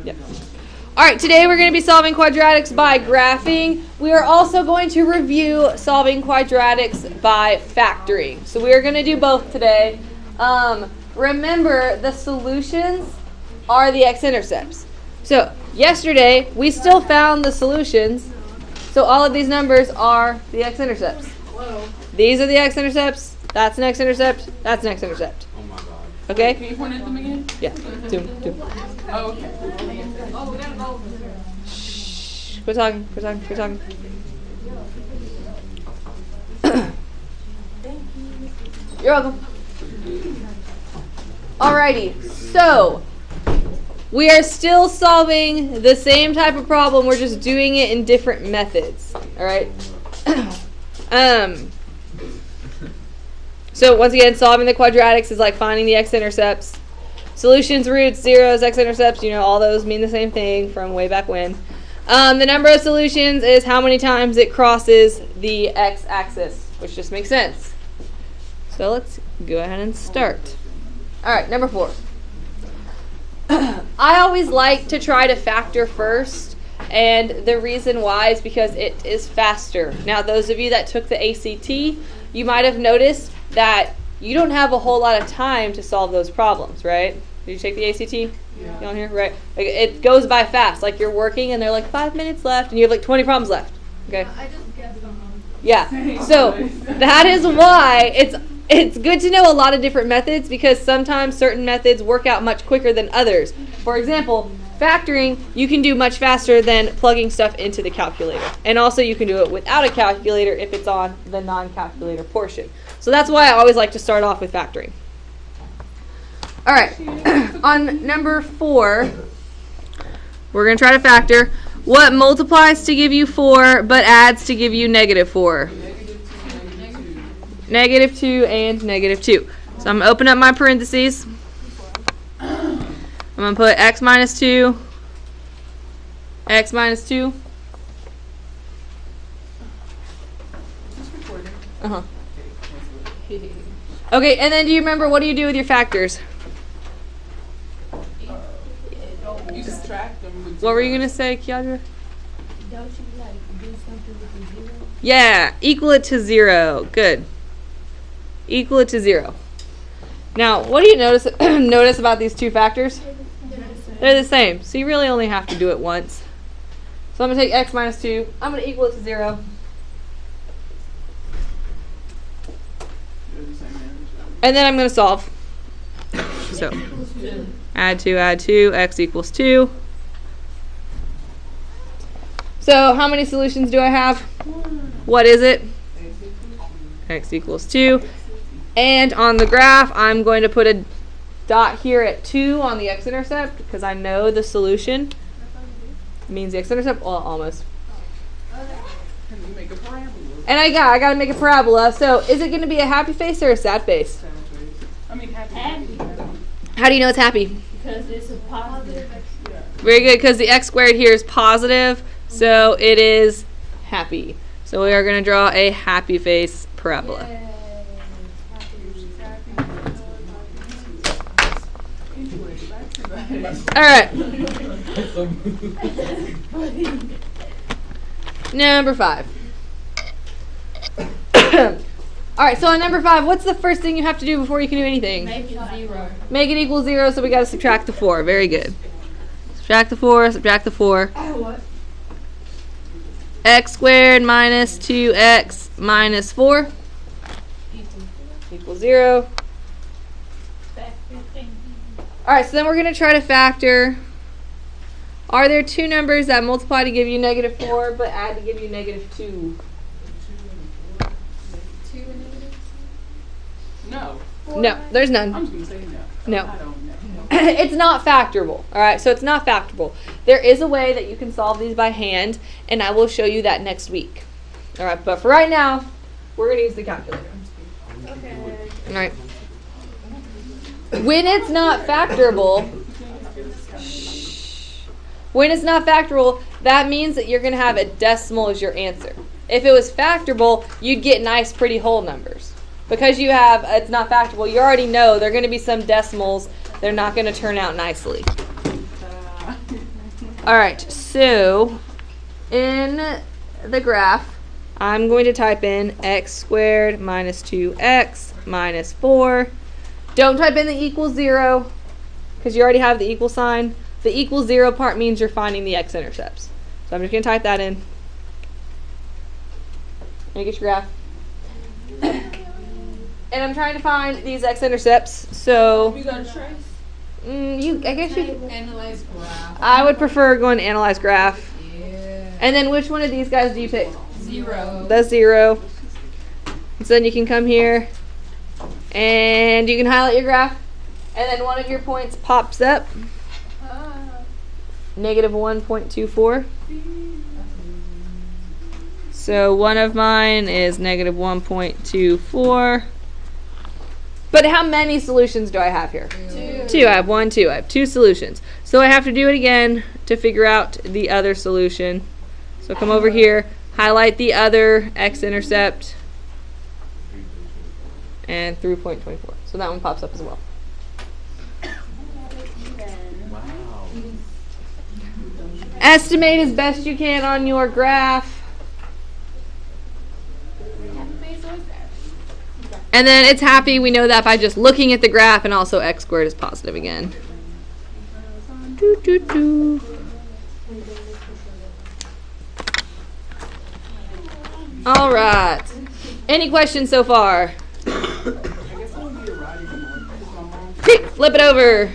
Yep. All right, today we're going to be solving quadratics by graphing. We are also going to review solving quadratics by factoring. So we are going to do both today. Remember, the solutions are the x-intercepts. So yesterday, we still found the solutions. So all of these numbers are the x-intercepts. These are the x-intercepts. That's an x-intercept. That's an x-intercept. Oh my God. Okay? Can you point at them again? Yeah. Two. Oh, okay. Shh. Quit talking. You're welcome. Alrighty. So, we are still solving the same type of problem. We're just doing it in different methods. Alright? So once again, solving the quadratics is like finding the x-intercepts. Solutions, roots, zeros, x-intercepts, all those mean the same thing from way back when. The number of solutions is how many times it crosses the x-axis, which just makes sense. So let's go ahead and start. All right, number 4. I always like to try to factor first, and the reason why is because it is faster. Now, those of you that took the ACT, you might have noticed that you don't have a whole lot of time to solve those problems, right? Did you take the ACT? Yeah. You on here? Right. Like, it goes by fast. Like, you're working and they're like 5 minutes left and you have like 20 problems left. Okay? I just guessed them. Yeah. So that is why it's good to know a lot of different methods, because sometimes certain methods work out much quicker than others. For example, factoring you can do much faster than plugging stuff into the calculator. And also you can do it without a calculator if it's on the non-calculator portion. So that's why I always like to start off with factoring. All right, on number 4, we're going to try to factor. What multiplies to give you 4 but adds to give you negative 4? Negative 2 and negative 2. So I'm going to open up my parentheses. I'm going to put x minus 2, x minus 2. Uh-huh. Okay, and then do you remember, what do you do with your factors? You subtract them. What were you going to say, Kiandra? Don't you do something with the 0? Yeah, equal it to 0. Good. Equal it to 0. Now, what do you notice about these two factors? They're the same. So you really only have to do it once. So I'm going to take x minus 2. I'm going to equal it to 0. And then I'm going to solve. So, add 2, x equals 2. So, how many solutions do I have? What is it? X equals 2. And on the graph, I'm going to put a dot here at 2 on the x-intercept, because I know the solution means the x-intercept. Well, almost. Can you make a parabola? And I got to make a parabola. So, is it going to be a happy face or a sad face? I mean, happy. How do you know it's happy? Because it's a positive. Very good, because the x squared here is positive, so it is happy. So we are going to draw a happy face parabola. All right. Number 5. All right, so on number 5, what's the first thing you have to do before you can do anything? Make it 0. Make it equal 0, so we got to subtract the 4. Very good. Subtract the 4, subtract the 4. X squared minus 2x minus 4 equals 0. All right, so then we're going to try to factor. Are there two numbers that multiply to give you negative 4 but add to give you negative 2? No. No, there's none. I'm just going to say No. I don't know. It's not factorable. All right, so it's not factorable. There is a way that you can solve these by hand, and I will show you that next week. All right, but for right now, we're going to use the calculator. Okay. All right. When it's not factorable, that means that you're going to have a decimal as your answer. If it was factorable, you'd get nice, pretty whole numbers. Because you have, it's not factorable, you already know there are going to be some decimals. They're not going to turn out nicely. All right, so in the graph, I'm going to type in x squared minus 2x minus 4. Don't type in the equals 0 because you already have the equal sign. The equals 0 part means you're finding the x-intercepts. So I'm just going to type that in. Let me get your graph. And I'm trying to find these x-intercepts. So We got a trace. I guess you could. Analyze graph. I would prefer going to analyze graph. Yeah. And then which one of these guys do you pick? 0. The 0. So then you can come here and you can highlight your graph. And then one of your points pops up. Negative 1.24. So one of mine is negative 1.24. But how many solutions do I have here? 2. I have 1, 2. I have 2 solutions. So I have to do it again to figure out the other solution. So come over here, highlight the other x-intercept, and 3.24. So that one pops up as well. Estimate as best you can on your graph. And then it's happy. We know that by just looking at the graph, and also x squared is positive again. Doo, doo, doo. All right. Any questions so far? Quick, flip it over.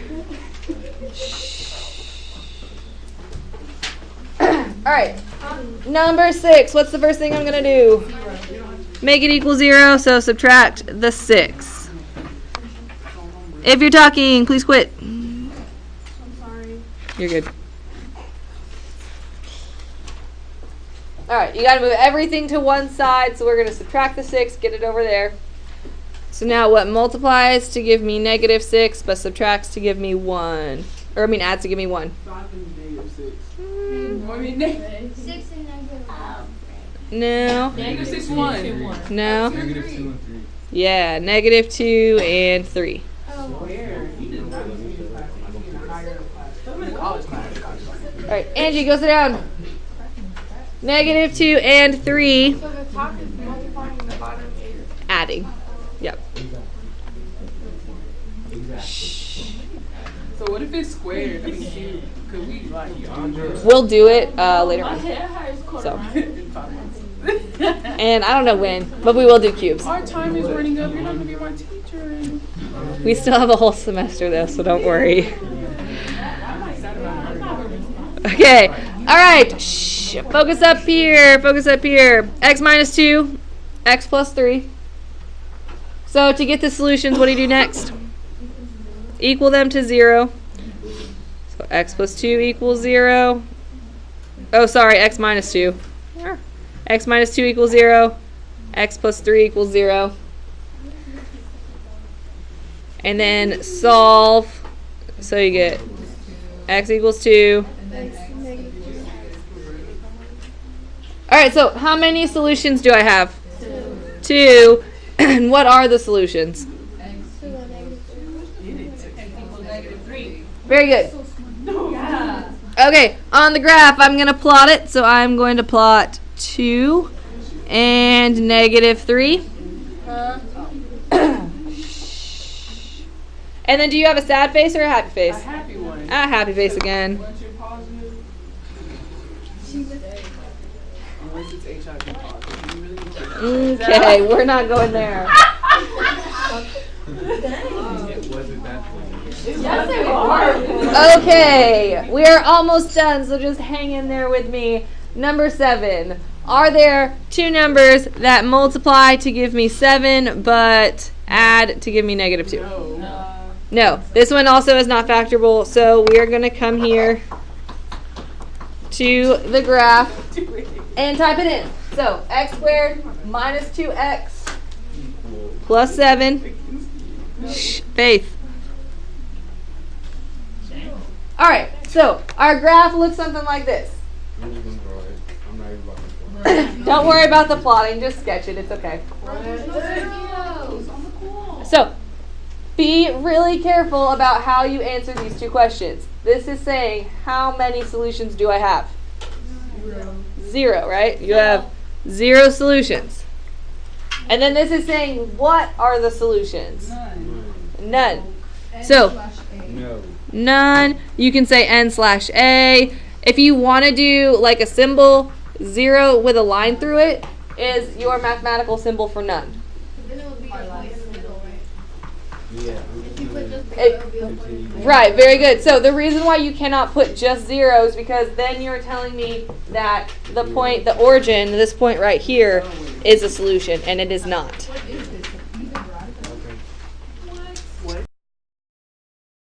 All right. Number 6. What's the first thing I'm going to do? Make it equal 0, so subtract the 6. If you're talking, please quit. I'm sorry. You're good. All right, you got to move everything to one side, so we're going to subtract the 6, get it over there. So now what multiplies to give me negative 6, but subtracts to give me 1. Or, adds to give me 1. 5 and negative 6. I mean, negative 6 and negative 1. No. negative 6, 1. No. Negative 2 and 3. Yeah, negative 2 and 3. Where? You did not use me in class. You in a higher class. I'm in a college class. All right, Angie, go sit down. Negative 2 and 3. So the top is multiplying and the bottom is Adding. Yep. So what if it's squared? I mean, cube. Could we like We'll do it later on. So, in 5 months? and I don't know when, but we will do cubes. Our time is running up. You're not gonna be my teacher. We still have a whole semester though, so don't worry. I'm sad about it. Okay. All right. Shh. Focus up here. Focus up here. X minus 2, x plus 3. So to get the solutions, what do you do next? Equal them to 0. So x plus 2 equals 0. Oh, sorry, x minus 2. X minus 2 equals 0. X plus 3 equals 0. And then solve. So you get x equals 2. All right, so how many solutions do I have? 2. And what are the solutions? Very good. Okay, on the graph, I'm going to plot it. So I'm going to plot 2 and negative 3. And then do you have a sad face or a happy face? A happy one. A happy face again. Once you're positive, unless it's HIV positive, you really don't. Okay, we're not going there. Was it that one? Okay, we are almost done, so just hang in there with me. Number 7. Are there 2 numbers that multiply to give me 7, but add to give me negative 2? No, this one also is not factorable, so we are going to come here to the graph and type it in. So, x squared minus 2x plus 7. Shh, Faith. All right, so our graph looks something like this. I'm just gonna draw it. I'm not even about to draw it. Don't worry about the plotting, just sketch it, it's okay. So, be really careful about how you answer these 2 questions. this is saying how many solutions do I have? 0, right? You have 0 solutions. And then this is saying what are the solutions? None. So No. none. You can say n/a. If you want to do like a symbol, 0 with a line through it is your mathematical symbol for none. Then it would be like in the middle, right? Yeah. If you put just It- it'll be a point. Right, very good. So the reason why you cannot put just zeros because then you're telling me that the point, the origin, this point right here, is a solution, and it is not. What is